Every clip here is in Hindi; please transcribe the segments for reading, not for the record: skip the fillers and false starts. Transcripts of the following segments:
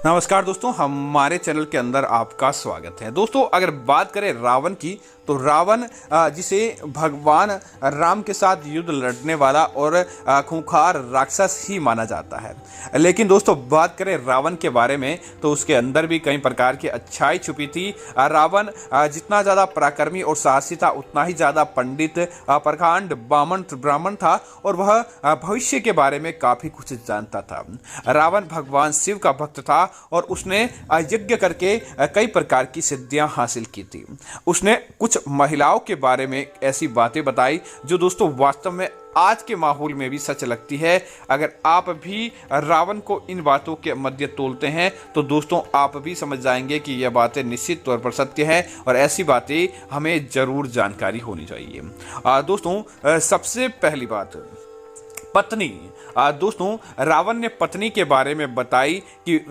नमस्कार दोस्तों, हमारे चैनल के अंदर आपका स्वागत है। दोस्तों, अगर बात करें रावण की तो रावण जिसे भगवान राम के साथ युद्ध लड़ने वाला और खूंखार राक्षस ही माना जाता है। लेकिन दोस्तों, बात करें रावण के बारे में तो उसके अंदर भी कई प्रकार की अच्छाई छुपी थी। रावण जितना ज़्यादा पराक्रमी और साहसी था उतना ही ज़्यादा पंडित, प्रकांड, ब्राह्मण था और वह भविष्य के बारे में काफ़ी कुछ जानता था। रावण भगवान शिव का भक्त था और उसने यज्ञ करके कई प्रकार की सिद्धियां हासिल की थी। उसने कुछ महिलाओं के बारे में ऐसी बातें बताई जो दोस्तों वास्तव में आज के माहौल में भी सच लगती है। अगर आप भी रावण को इन बातों के मध्य तोलते हैं तो दोस्तों आप भी समझ जाएंगे कि यह बातें निश्चित तौर पर सत्य है और ऐसी बातें हमें जरूर जानकारी होनी चाहिए। दोस्तों, सबसे पहली बात पत्नी। दोस्तों, रावण ने पत्नी के बारे में बताई कि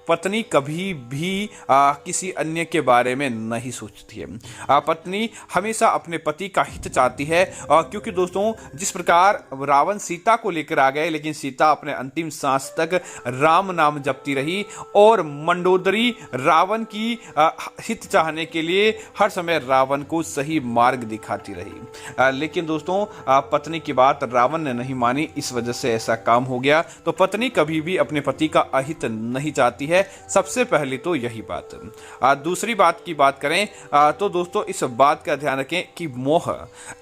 पत्नी कभी भी किसी अन्य के बारे में नहीं सोचती है। पत्नी हमेशा अपने पति का हित चाहती है, क्योंकि दोस्तों जिस प्रकार रावण सीता को लेकर आ गए लेकिन सीता अपने अंतिम सांस तक राम नाम जपती रही और मंडोदरी रावण की हित चाहने के लिए हर समय रावण को सही मार्ग दिखाती रही। लेकिन दोस्तों पत्नी की बात रावण ने नहीं मानी, इस वजह से ऐसा काम हो गया। तो पत्नी कभी भी अपने पति का अहित नहीं चाहती है। सबसे पहले तो यही बात। दूसरी बात की बात करें तो दोस्तों इस बात का ध्यान रखें कि मोह,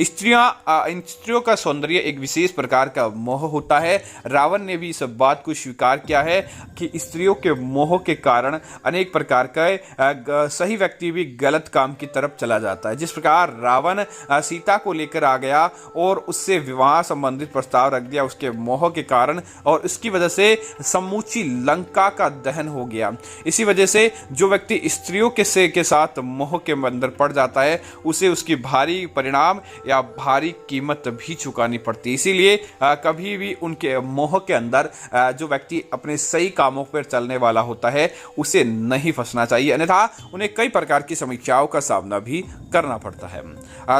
स्त्रियों का सौंदर्य एक विशेष प्रकार का मोह होता है। रावण ने भी इस बात को स्वीकार किया है कि स्त्रियों के मोह के कारण अनेक प्रकार का सही व्यक्ति भी गलत काम की तरफ चला जाता है। जिस प्रकार रावण सीता को लेकर आ गया और उससे विवाह संबंधित प्रस्ताव रख दिया उसके मोह के कारण, और इसकी वजह से समूची लंका का दहन हो गया। इसी वजह से जो व्यक्ति स्त्रियों के साथ मोह के अंदर पड़ जाता है उसे उसकी भारी परिणाम या भारी कीमत भी चुकानी पड़ती है। इसीलिए कभी भी उनके मोह के अंदर जो व्यक्ति अपने सही कामों पर चलने वाला होता है उसे नहीं फंसना चाहिए, अन्यथा उन्हें कई प्रकार की समस्याओं का सामना भी करना पड़ता है।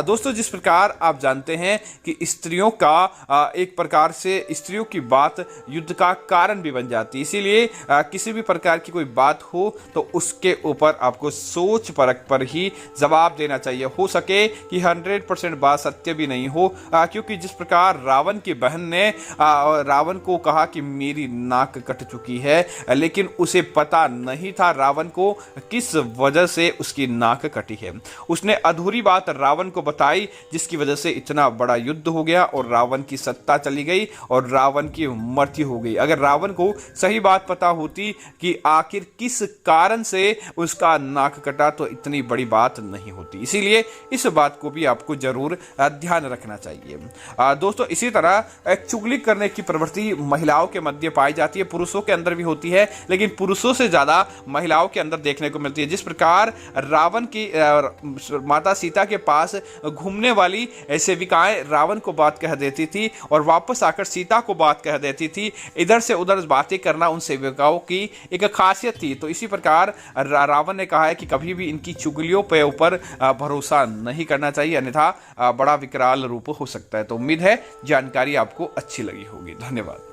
दोस्तों, जिस प्रकार आप जानते हैं कि स्त्रियों का एक प्रकार से स्त्रियों की बात युद्ध का कारण भी बन जाती है। इसीलिए किसी भी प्रकार की कोई बात हो तो उसके ऊपर आपको सोच परख पर ही जवाब देना चाहिए। हो सके कि 100% बात सत्य भी नहीं हो, क्योंकि जिस प्रकार रावण की बहन ने रावण को कहा कि मेरी नाक कट चुकी है, लेकिन उसे पता नहीं था रावण को किस वजह से उसकी नाक कटी है। उसने अधूरी बात रावण को बताई जिसकी वजह से इतना बड़ा युद्ध हो गया और रावण की सत्ता चली गई और रावण की मृत्यु हो गई। अगर रावण को सही बात पता होती कि आखिर किस कारण से उसका नाक कटा तो इतनी बड़ी बात नहीं होती। इसीलिए इस बात को भी आपको जरूर ध्यान रखना चाहिए। दोस्तों, इसी तरह एक चुगली करने की प्रवृत्ति महिलाओं के मध्य पाई जाती है, पुरुषों के अंदर भी होती है, लेकिन पुरुषों से ज्यादा महिलाओं के अंदर देखने को मिलती है। जिस प्रकार रावण की माता सीता के पास घूमने वाली सेविकाएं रावण को बात कह देती थी और वापस आकर सीता को बात कह देती थी, इधर से उधर बातें करना उन सेविकाओं की एक खासियत थी। तो इसी प्रकार रावण ने कहा है कि कभी भी इनकी चुगलियों पे ऊपर भरोसा नहीं करना चाहिए, अन्यथा बड़ा विकराल रूप हो सकता है। तो उम्मीद है जानकारी आपको अच्छी लगी होगी। धन्यवाद।